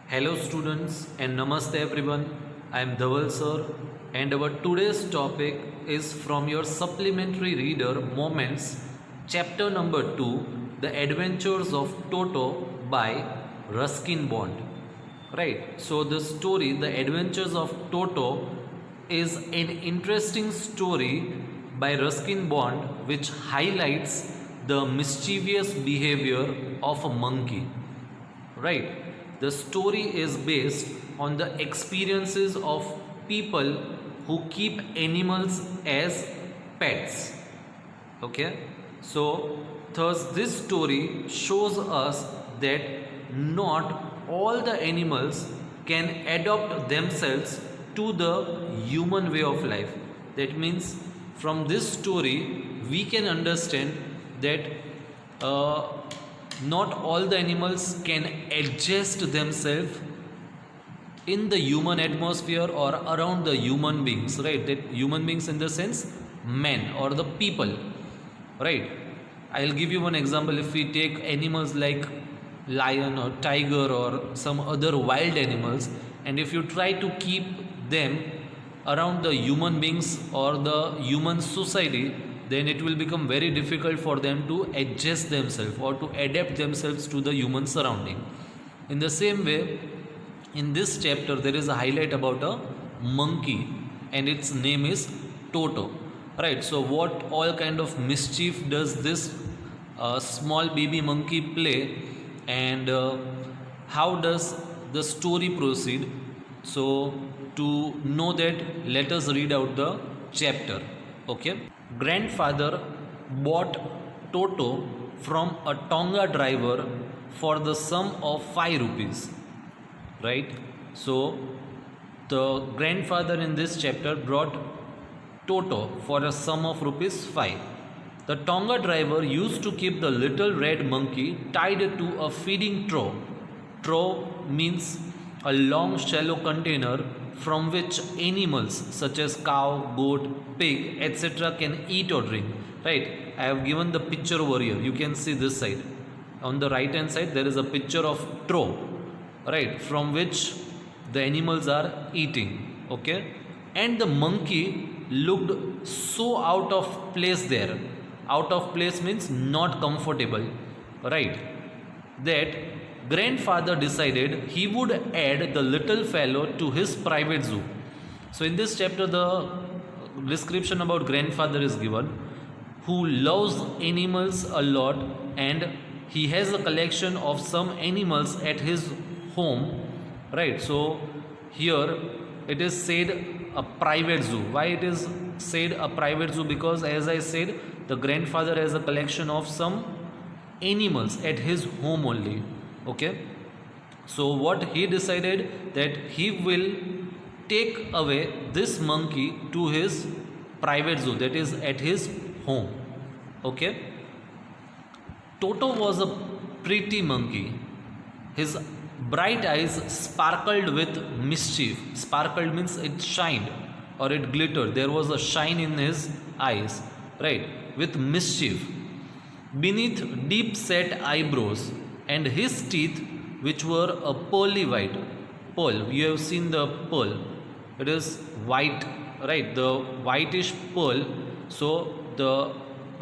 Hello students and namaste everyone. I am Dhaval sir and our today's topic is from your supplementary reader Moments chapter number 2, The Adventures of Toto by Ruskin Bond. Right. So the story The Adventures of Toto is an interesting story by Ruskin Bond which highlights the mischievous behavior of a monkey. Right. The story is based on the experiences of people who keep animals as pets. Okay, so thus this story shows us that not all the animals can adopt themselves to the human way of life. That means from this story we can understand that not all the animals can adjust themselves in the human atmosphere or around the human beings, right? That human beings in the sense men or the people, right? I'll give you one example. If we take animals like lion or tiger or some other wild animals, and if you try to keep them around the human beings or the human society, then it will become very difficult for them to adjust themselves or to adapt themselves to the human surrounding. In the same way, in this chapter there is a highlight about a monkey and its name is Toto. Right, so what all kind of mischief does this small baby monkey play, and how does the story proceed? So to know that, let us read out the chapter. Okay. Grandfather bought Toto from a Tonga driver for the sum of 5 rupees. Right? So the grandfather in this chapter brought Toto for a sum of rupees 5. The Tonga driver used to keep the little red monkey tied to a feeding trough. Trough means a long shallow container from which animals such as cow, goat, pig, etc. can eat or drink. Right? I have given the picture over here. You can see this side. On the right hand side there is a picture of trough, right, from which the animals are eating. Okay, and the monkey looked so out of place there. Out of place means not comfortable, right, that grandfather decided he would add the little fellow to his private zoo. So in this chapter the description about grandfather is given, who loves animals a lot, and he has a collection of some animals at his home. Right, so here it is said a private zoo. Why it is said a private zoo? Because as I said, the grandfather has a collection of some animals at his home only. Okay, so what he decided, that he will take away this monkey to his private zoo, that is at his home. Okay, Toto was a pretty monkey. His bright eyes sparkled with mischief. Sparkled means it shined or it glittered. There was a shine in his eyes, right, with mischief. Beneath deep set eyebrows and his teeth, which were a pearly white. Pearl, you have seen the pearl. It is white, right? The whitish pearl. So the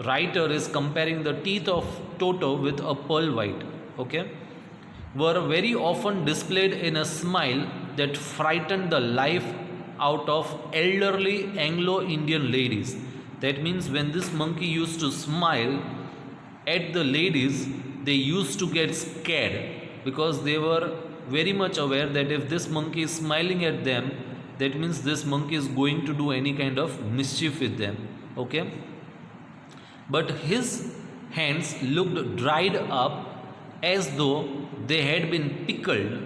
writer is comparing the teeth of Toto with a pearl white. Okay, were very often displayed in a smile that frightened the life out of elderly Anglo-Indian ladies. That means when this monkey used to smile at the ladies, they used to get scared, because they were very much aware that if this monkey is smiling at them, that means this monkey is going to do any kind of mischief with them. Okay, but his hands looked dried up as though they had been pickled.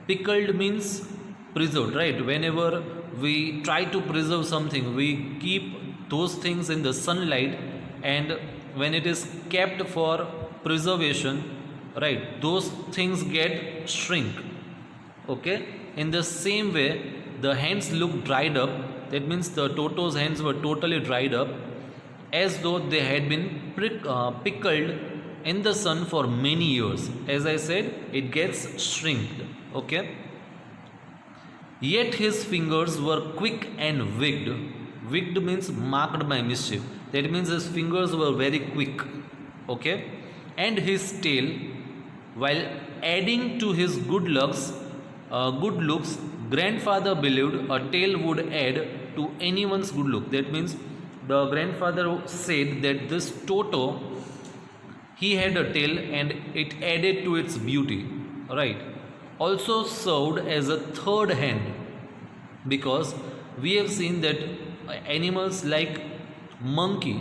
Pickled means preserved, right? Whenever we try to preserve something, we keep those things in the sunlight, and when it is kept for preservation, right, those things get shrink. Okay, in the same way the hands look dried up. That means the Toto's hands were totally dried up, as though they had been pickled in the sun for many years. As I said, it gets shrinked. Okay. Yet his fingers were quick and wicked. Wicked means marked by mischief. That means his fingers were very quick. Okay. And his tail, while adding to his good looks, grandfather believed a tail would add to anyone's good look. That means the grandfather said that this Toto, he had a tail and it added to its beauty. Right. Also served as a third hand, because we have seen that animals like monkey,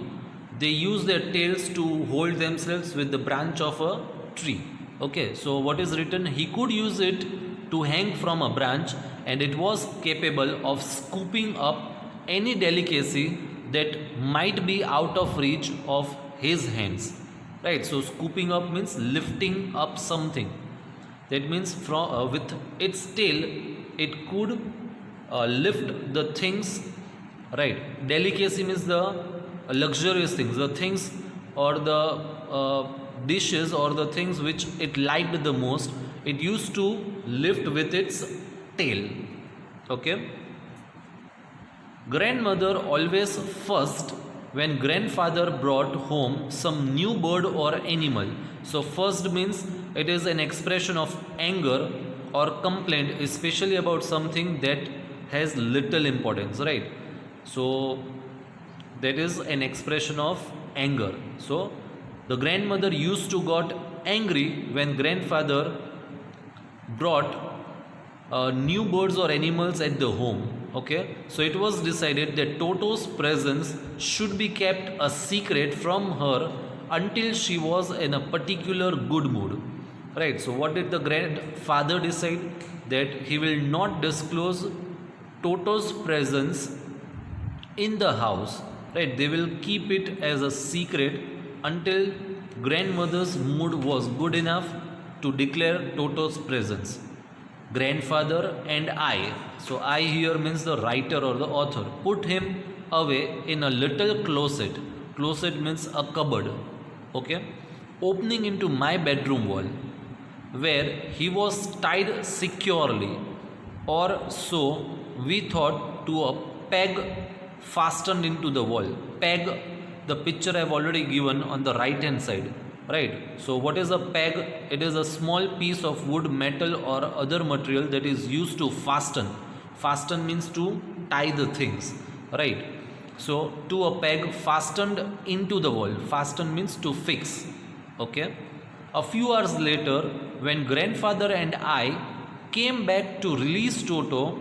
they use their tails to hold themselves with the branch of a tree. Okay, so what is written, he could use it to hang from a branch, and it was capable of scooping up any delicacy that might be out of reach of his hands. Right, so scooping up means lifting up something. That means from with its tail it could lift the things. Right, delicacy means the luxurious things, the things or the dishes or the things which it liked the most, it used to lift with its tail. Okay. Grandmother always fussed when grandfather brought home some new bird or animal. So fussed means it is an expression of anger or complaint, especially about something that has little importance, right? So that is an expression of anger. So the grandmother used to got angry when grandfather brought new birds or animals at the home. Okay, so it was decided that Toto's presence should be kept a secret from her until she was in a particular good mood. Right, so what did the grandfather decide? That he will not disclose Toto's presence in the house. Right, they will keep it as a secret until grandmother's mood was good enough to declare Toto's presence. Grandfather and I, so I here means the writer or the author, put him away in a little closet. Closet means a cupboard. Okay, opening into my bedroom wall, where he was tied securely, or so we thought, to a peg fastened into the wall. Peg, the picture I have already given on the right hand side. Right, so what is a peg? It is a small piece of wood, metal or other material that is used to fasten. Fasten means to tie the things. Right, so to a peg fastened into the wall. Fasten means to fix. Okay, a few hours later, when grandfather and I came back to release Toto,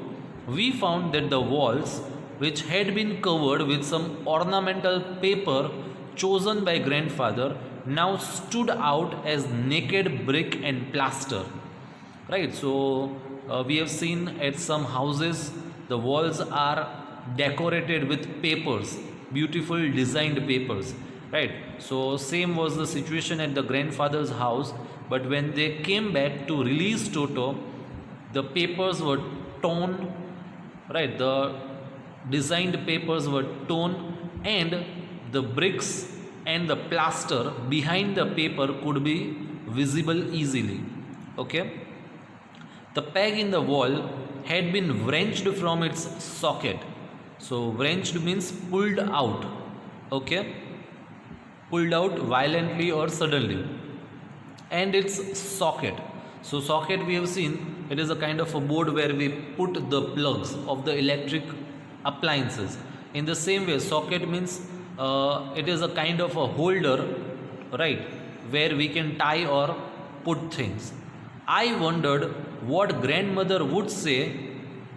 we found that the walls, which had been covered with some ornamental paper chosen by grandfather, now stood out as naked brick and plaster. Right, so we have seen at some houses the walls are decorated with papers, beautiful designed papers. Right, so same was the situation at the grandfather's house, but when they came back to release Toto, the papers were torn. Right, the designed papers were torn, and the bricks and the plaster behind the paper could be visible easily. Okay, the peg in the wall had been wrenched from its socket. So wrenched means pulled out. Okay, pulled out violently or suddenly. And its socket, so socket we have seen, it is a kind of a board where we put the plugs of the electric appliances. In the same way, socket means it is a kind of a holder, right, where we can tie or put things. I wondered what grandmother would say,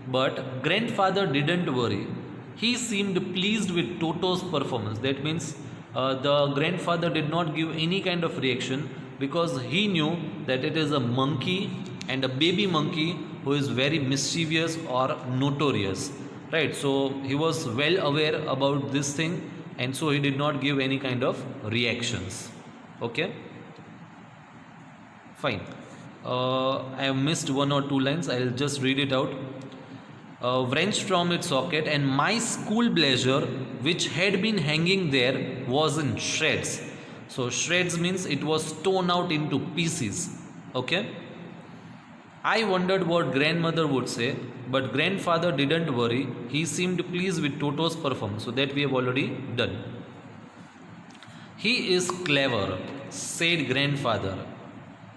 but grandfather didn't worry. He seemed pleased with Toto's performance. That means the grandfather did not give any kind of reaction, because he knew that it is a monkey and a baby monkey who is very mischievous or notorious. Right, so he was well aware about this thing, and so he did not give any kind of reactions. Okay, fine. I have missed one or two lines. I will just read it out. Wrenched from its socket, and my school blazer, which had been hanging there, was in shreds. So shreds means it was torn out into pieces. Okay. I wondered what grandmother would say, but grandfather didn't worry. He seemed pleased with Toto's performance. So that we have already done. He is clever, said grandfather.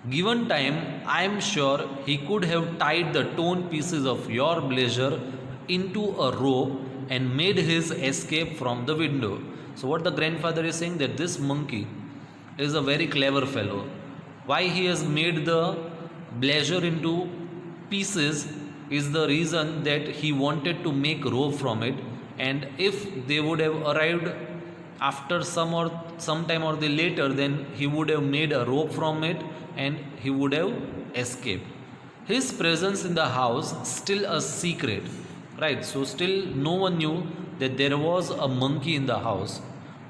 Given time, I am sure he could have tied the torn pieces of your blazer into a rope and made his escape from the window. So what the grandfather is saying, that this monkey is a very clever fellow. Why he has made the blazer into pieces is the reason that he wanted to make rope from it, and if they would have arrived after some time or the later, then he would have made a rope from it and he would have escaped. His presence in the house still a secret, right? So still no one knew that there was a monkey in the house.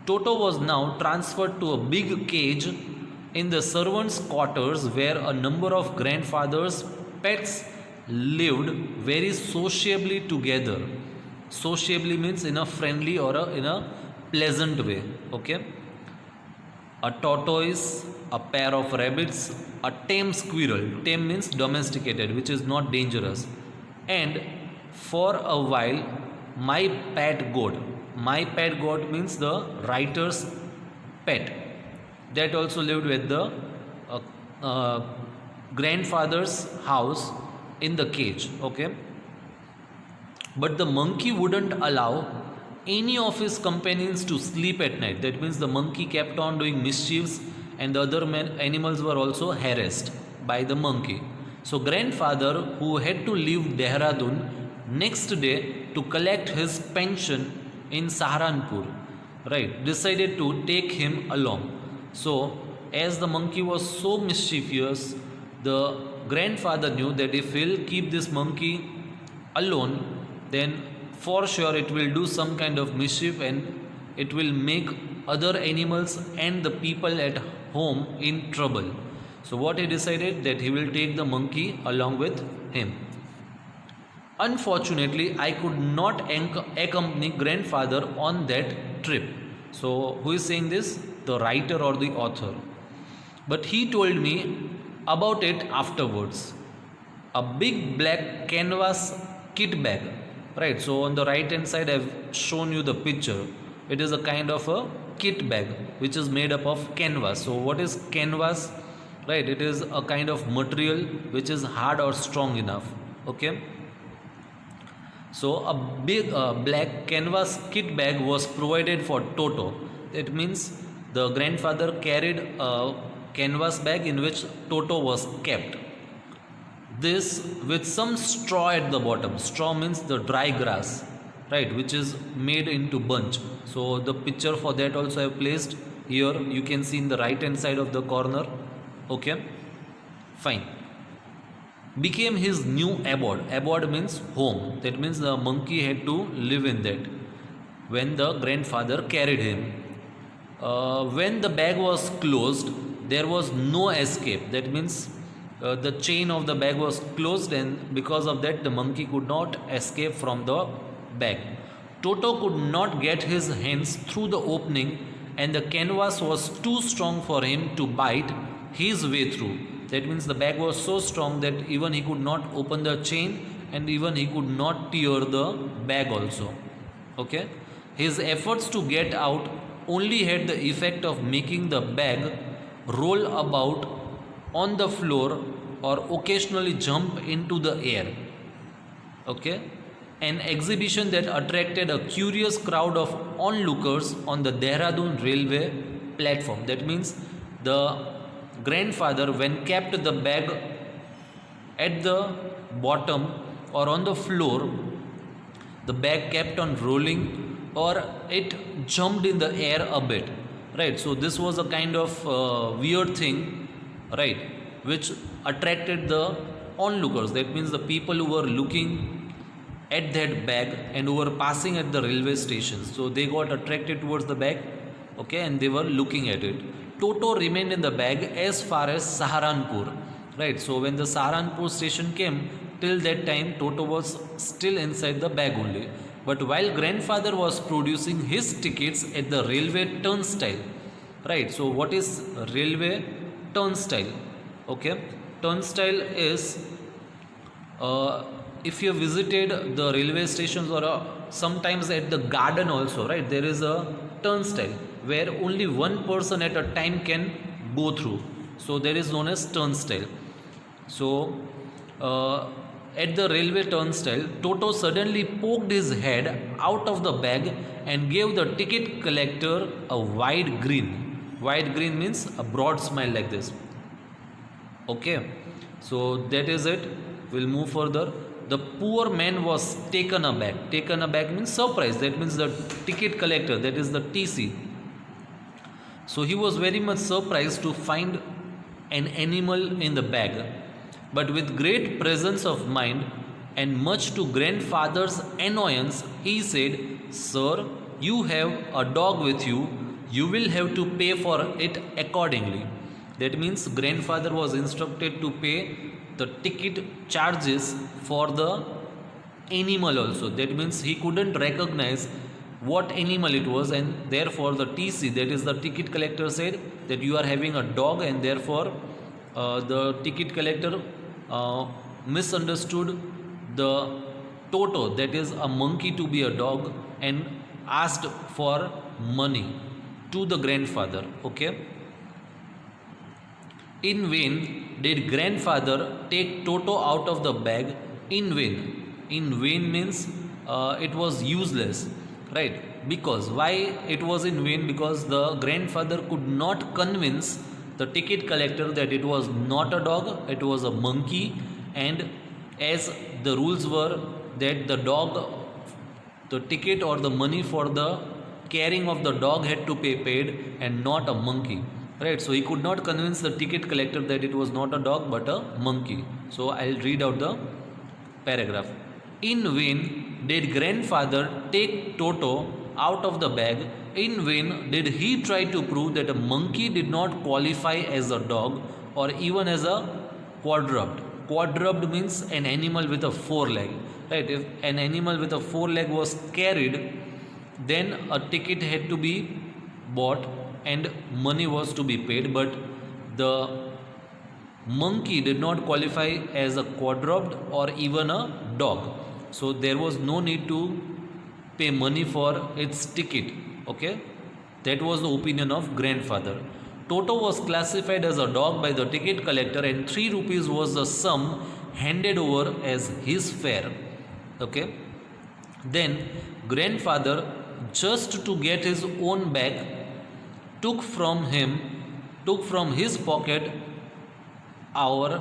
Toto was now transferred to a big cage in the servants' quarters where a number of grandfather's pets lived very sociably together. Sociably means in a friendly or in a pleasant way. Okay. A tortoise, a pair of rabbits, a tame squirrel. Tame means domesticated, which is not dangerous. And for a while, my pet goat. My pet goat means the writer's pet. That also lived with the grandfather's house in the cage. Okay. But the monkey wouldn't allow any of his companions to sleep at night. That means the monkey kept on doing mischiefs, and the other animals were also harassed by the monkey. So grandfather, who had to leave Dehradun next day to collect his pension in Saharanpur, right, decided to take him along. So as the monkey was so mischievous, the grandfather knew that if he'll keep this monkey alone, then for sure it will do some kind of mischief and it will make other animals and the people at home in trouble. So what he decided, that he will take the monkey along with him. Unfortunately, I could not accompany grandfather on that trip. So who is saying this? The writer or the author. But he told me about it afterwards. A big black canvas kit bag. Right, so on the right hand side I've shown you the picture. It is a kind of a kit bag which is made up of canvas. So what is canvas? Right, it is a kind of material which is hard or strong enough. Okay. So a big black canvas kit bag was provided for Toto. It means the grandfather carried a canvas bag in which Toto was kept. This with some straw at the bottom. Straw means the dry grass, right, which is made into bunch. So the picture for that also I have placed here. You can see in the right hand side of the corner. Okay, fine. Became his new abode. Abode means home. That means the monkey had to live in that when the grandfather carried him. When the bag was closed, there was no escape. That means the chain of the bag was closed, and because of that the monkey could not escape from the bag. Toto could not get his hands through the opening, and the canvas was too strong for him to bite his way through. That means the bag was so strong that even he could not open the chain, and even he could not tear the bag also. Okay. His efforts to get out only had the effect of making the bag roll about on the floor or occasionally jump into the air. Okay. An exhibition that attracted a curious crowd of onlookers on the Dehradun railway platform. That means the grandfather, when kept the bag at the bottom or on the floor, the bag kept on rolling or it jumped in the air a bit, right? So this was a kind of weird thing, right, which attracted the onlookers. That means the people who were looking at that bag and who were passing at the railway stations. So they got attracted towards the bag, okay, and they were looking at it. Toto remained in the bag as far as Saharanpur, right? So when the Saharanpur station came, till that time Toto was still inside the bag only. But while grandfather was producing his tickets at the railway turnstile, right? So what is railway turnstile? Okay, turnstile is if you visited the railway stations or sometimes at the garden also, right, there is a turnstile where only one person at a time can go through, so that is known as turnstile. So at the railway turnstile, Toto suddenly poked his head out of the bag and gave the ticket collector a wide grin. Wide grin means a broad smile like this. Okay, so that is it. We'll move further. The poor man was taken aback. Taken aback means surprised. That means the ticket collector, that is the TC. So he was very much surprised to find an animal in the bag. But with great presence of mind and much to grandfather's annoyance, he said, "Sir, you have a dog with you. You will have to pay for it accordingly." That means grandfather was instructed to pay the ticket charges for the animal also. That means he couldn't recognize what animal it was, and therefore the TC, that is the ticket collector, said that you are having a dog, and therefore the ticket collector misunderstood the Toto, that is a monkey, to be a dog, and asked for money to the grandfather. Okay. In vain did grandfather take Toto out of the bag. In vain. In vain means it was useless, right? Because why it was in vain? Because the grandfather could not convince the ticket collector that it was not a dog, it was a monkey, and as the rules were that the dog, the ticket or the money for the carrying of the dog had to be paid and not a monkey, right? So he could not convince the ticket collector that it was not a dog but a monkey. So I'll read out the paragraph. In vain did grandfather take Toto out of the bag. In vain did he try to prove that a monkey did not qualify as a dog or even as a quadruped. Quadruped means an animal with a foreleg, right? If an animal with a foreleg was carried, then a ticket had to be bought and money was to be paid, but the monkey did not qualify as a quadruped or even a dog, so there was no need to pay money for its ticket. Okay, that was the opinion of grandfather. Toto was classified as a dog by the ticket collector, and 3 rupees was the sum handed over as his fare. Okay, then grandfather, just to get his own bag, took from his pocket our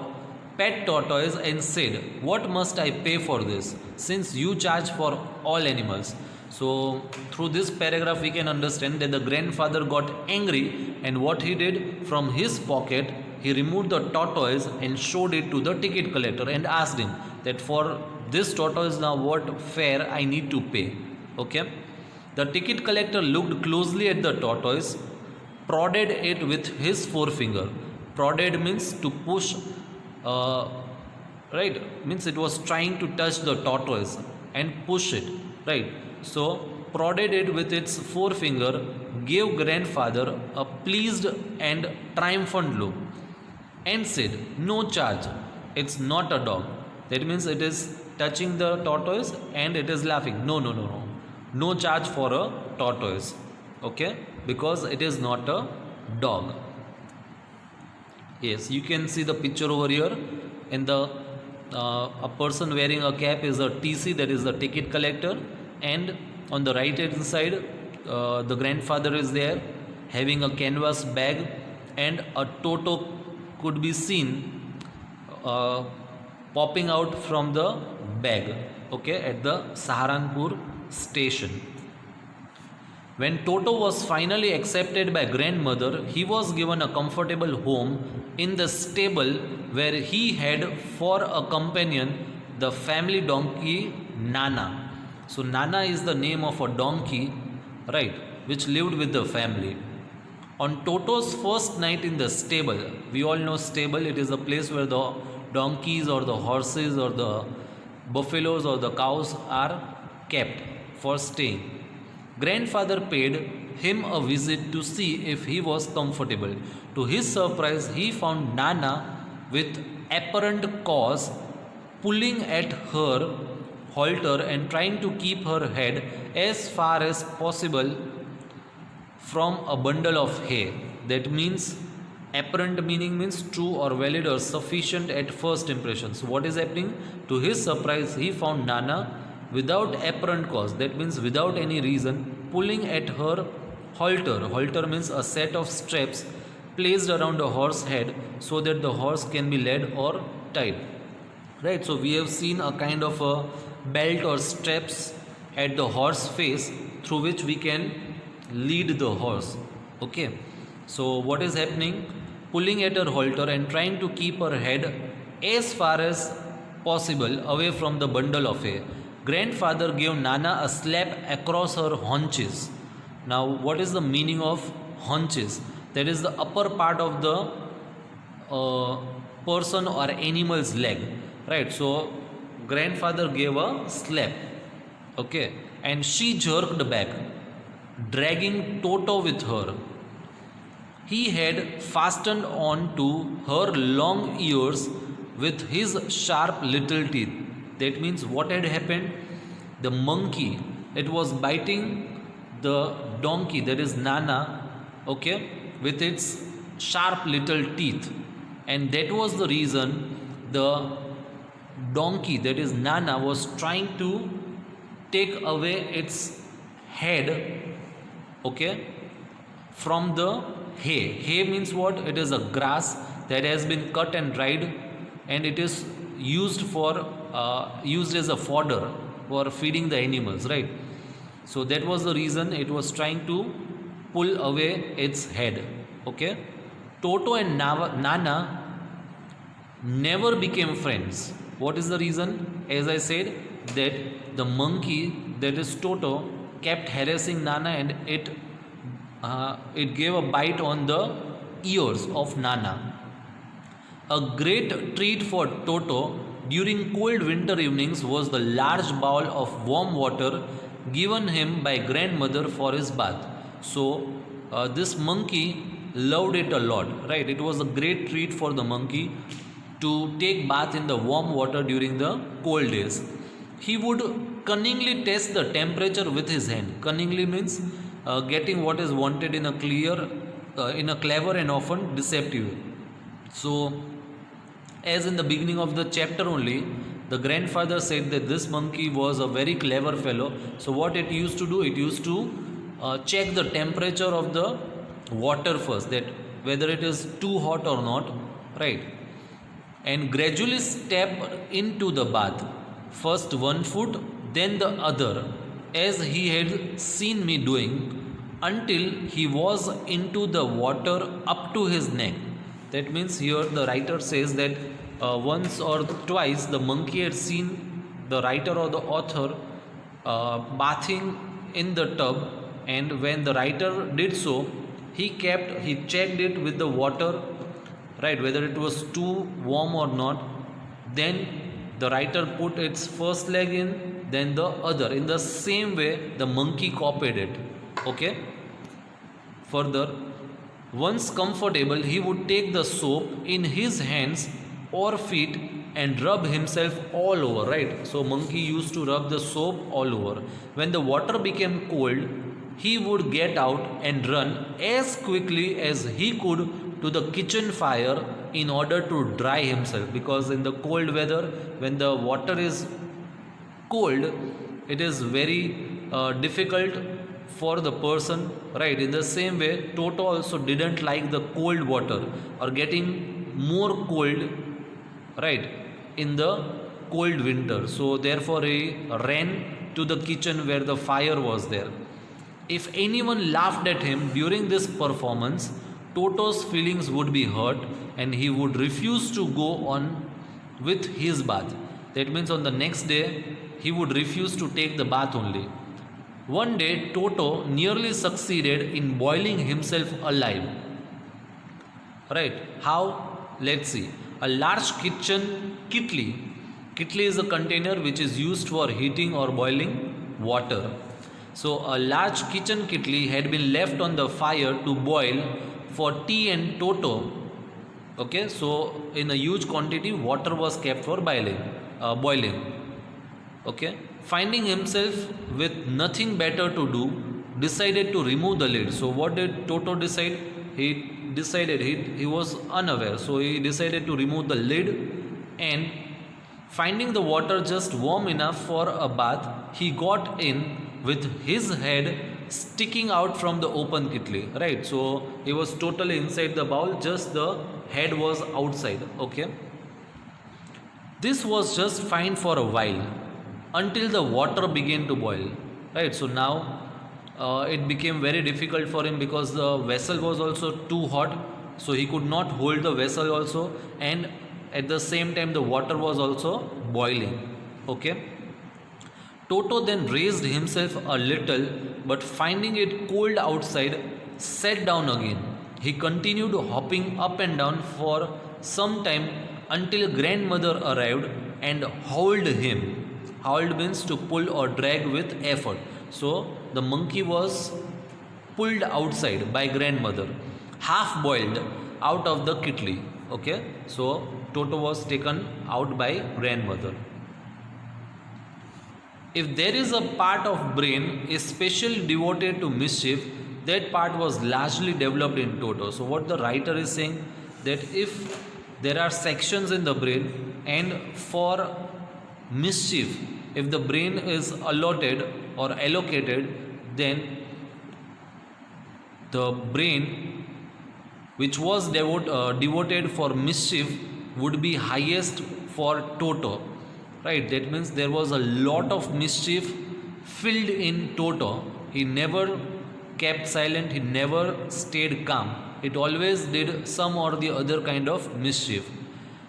pet tortoise and said, "What must I pay for this, since you charge for all animals?" So through this paragraph we can understand that the grandfather got angry, and what he did, from his pocket he removed the tortoise and showed it to the ticket collector and asked him that for this tortoise now what fare I need to pay. Okay, the ticket collector looked closely at the tortoise, prodded it with his forefinger. Prodded means to push, right? Means it was trying to touch the tortoise and push it, right? So prodded it with its forefinger, gave grandfather a pleased and triumphant look, and said, "No charge. It's not a dog." That means it is touching the tortoise and it is laughing. No, no, no, no. No charge for a tortoise. Okay, because it is not a dog. Yes, you can see the picture over here. In the a person wearing a cap is a TC, that is the ticket collector, and on the right hand side the grandfather is there having a canvas bag, and a Toto could be seen popping out from the bag. Okay, at the Saharanpur station. When Toto was finally accepted by grandmother, he was given a comfortable home in the stable where he had for a companion the family donkey Nana. So Nana is the name of a donkey, right, which lived with the family. On Toto's first night in the stable, we all know stable, it is a place where the donkeys or the horses or the buffaloes or the cows are kept for staying. Grandfather paid him a visit to see if he was comfortable. To his surprise, he found Nana with apparent cause pulling at her halter and trying to keep her head as far as possible from a bundle of hay. That means apparent meaning means true or valid or sufficient at first impression. So what is happening? To his surprise, he found Nana without apparent cause. That means without any reason, pulling at her halter. Halter means a set of straps placed around a horse's head so that the horse can be led or tied. Right, so we have seen a kind of a belt or straps at the horse face through which we can lead the horse. Okay, so what is happening? Pulling at her halter and trying to keep her head as far as possible away from the bundle of hay. Grandfather gave Nana a slap across her haunches. Now, what is the meaning of haunches? That is the upper part of the person or animal's leg, right? So grandfather gave a slap, okay, and she jerked back, dragging Toto with her. He had fastened on to her long ears with his sharp little teeth. That means what had happened? The monkey, it was biting the donkey, that is Nana, okay, with its sharp little teeth, and that was the reason the donkey, that is Nana, was trying to take away its head, okay, from the hay. Hay means what? It is a grass that has been cut and dried, and it is used as a fodder for feeding the animals, right? So that was the reason it was trying to pull away its head. Okay, Toto and Nana never became friends. What is the reason? As I said, that the monkey, that is Toto, kept harassing Nana, and it gave a bite on the ears of Nana. A great treat for Toto during cold winter evenings was the large bowl of warm water given him by grandmother for his bath. So this monkey loved it a lot, right? It was a great treat for the monkey to take bath in the warm water during the cold days. He would cunningly test the temperature with his hand. Cunningly means getting what is wanted in a clever and often deceptive way. So, as in the beginning of the chapter only, the grandfather said that this monkey was a very clever fellow. So what it used to do? It used to check the temperature of the water first, that whether it is too hot or not, right? And gradually step into the bath, first one foot, then the other, as he had seen me doing, until he was into the water up to his neck. That means here the writer says that once or twice the monkey had seen the writer or the author bathing in the tub, and when the writer did so, he checked it with the water, right, whether it was too warm or not. Then the writer put its first leg in, then the other. In the same way, the monkey copied it. Okay. Further, once comfortable, he would take the soap in his hands or feet and rub himself all over, right? So monkey used to rub the soap all over. When the water became cold, he would get out and run as quickly as he could to the kitchen fire in order to dry himself, because in the cold weather, when the water is cold, it is very difficult for the person, right? In the same way, Toto also didn't like the cold water or getting more cold, right, in the cold winter. So therefore he ran to the kitchen where the fire was there. If anyone laughed at him during this performance, Toto's feelings would be hurt and he would refuse to go on with his bath. That means on the next day he would refuse to take the bath only. One day Toto nearly succeeded in boiling himself alive. Right? How? Let's see. A large kitli is a container which is used for heating or boiling water. So a large kitchen kitli had been left on the fire to boil for tea and Toto. Okay, so in a huge quantity water was kept for boiling. Okay, finding himself with nothing better to do, decided to remove the lid. So what did Toto decide? He decided he was unaware, so he decided to remove the lid, and finding the water just warm enough for a bath, he got in with his head sticking out from the open kitli. Right, so he was totally inside the bowl, just the head was outside. Okay, this was just fine for a while until the water began to boil. Right, so now it became very difficult for him because the vessel was also too hot, so he could not hold the vessel also, and at the same time the water was also boiling. Okay, Toto then raised himself a little, but finding it cold outside, sat down again. He continued hopping up and down for some time until grandmother arrived and hauled him. Hauled means to pull or drag with effort. So the monkey was pulled outside by grandmother, half boiled, out of the kitli. Okay, so Toto was taken out by grandmother. If there is a part of brain especially devoted to mischief, that part was largely developed in Toto. So what the writer is saying, that if there are sections in the brain, and for mischief, if the brain is allotted or allocated, then the brain which was devoted for mischief would be highest for Toto. Right, that means there was a lot of mischief filled in Toto. He never kept silent, he never stayed calm. It always did some or the other kind of mischief.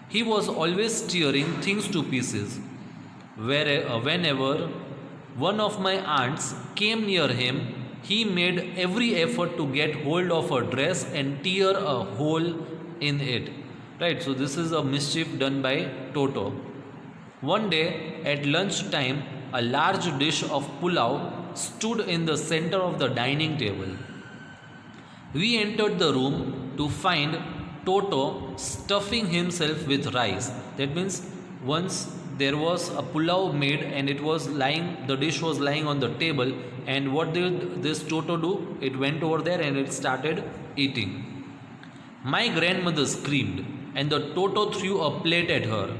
He was always tearing things to pieces. Whenever one of my aunts came near him, he made every effort to get hold of her dress and tear a hole in it. Right, so this is a mischief done by Toto. One day at lunchtime, a large dish of pulao stood in the center of the dining table. We entered the room to find Toto stuffing himself with rice. That means once there was a pulao made and it was lying, the dish was lying on the table, and what did this Toto do? It went over there and it started eating. My grandmother screamed and the Toto threw a plate at her.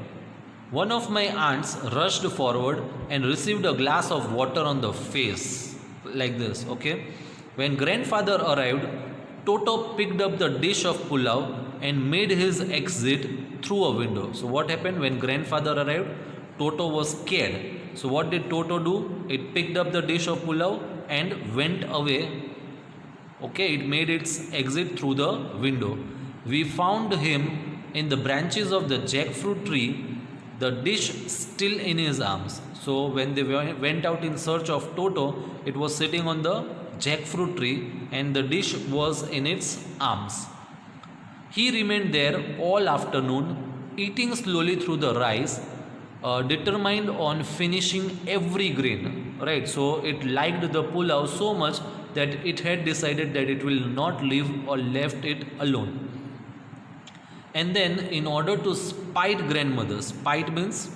One of my aunts rushed forward and received a glass of water on the face, like this. Okay, when grandfather arrived, Toto picked up the dish of pulao and made his exit through a window. So what happened when grandfather arrived? Toto was scared. So what did Toto do? It picked up the dish of pulao and went away. Okay, it made its exit through the window. We found him in the branches of the jackfruit tree, the dish still in his arms. So when they went out in search of Toto, it was sitting on the jackfruit tree and the dish was in its arms. He remained there all afternoon, eating slowly through the rice, determined on finishing every grain. Right, so it liked the pulao so much that it had decided that it will not leave or left it alone. And then, in order to spite grandmother, spite means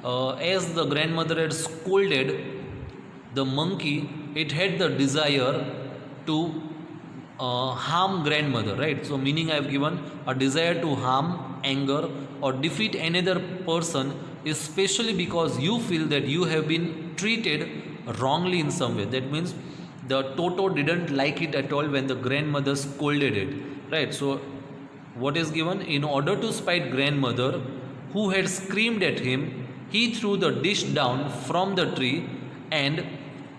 as the grandmother had scolded the monkey, it had the desire to harm grandmother. Right, so meaning I have given a desire to harm, anger, or defeat another person, especially because you feel that you have been treated wrongly in some way. That means the Toto didn't like it at all when the grandmother scolded it. Right, so what is given? In order to spite grandmother, who had screamed at him, he threw the dish down from the tree and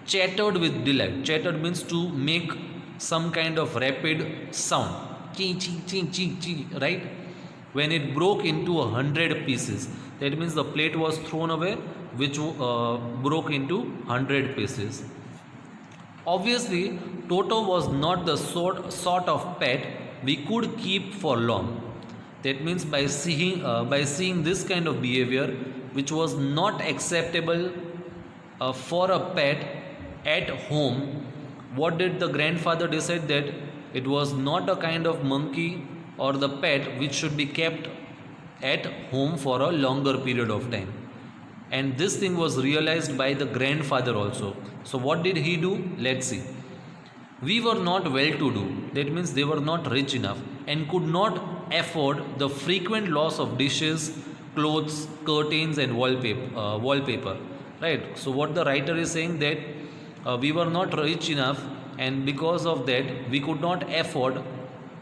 chattered with delight. Chattered means to make some kind of rapid sound. Ching, ching, ching, ching, ching, right? When it broke into 100 pieces. That means the plate was thrown away, which broke into 100 pieces. Obviously, Toto was not the sort of pet we could keep for long. That means by seeing this kind of behavior, which was not acceptable for a pet, at home, what did the grandfather decide? That it was not a kind of monkey or the pet which should be kept at home for a longer period of time. And this thing was realized by the grandfather also. So what did he do? Let's see. We were not well to do, that means they were not rich enough and could not afford the frequent loss of dishes, clothes, curtains, and wallpaper. Right? So, what the writer is saying, that we were not rich enough, and because of that, we could not afford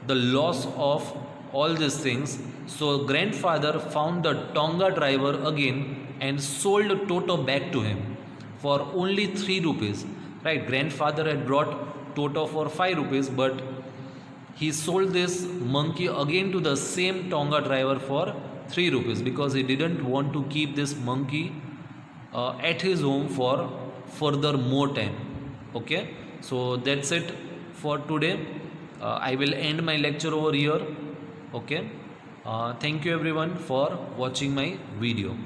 the loss of all these things. So, grandfather found the Tonga driver again and sold Toto back to him for only 3 rupees. Right? Grandfather had brought Toto for 5 rupees, but he sold this monkey again to the same Tonga driver for 3 rupees because he didn't want to keep this monkey at his home for further more time. Okay, so that's it for today. I will end my lecture over here. Okay, thank you everyone for watching my video.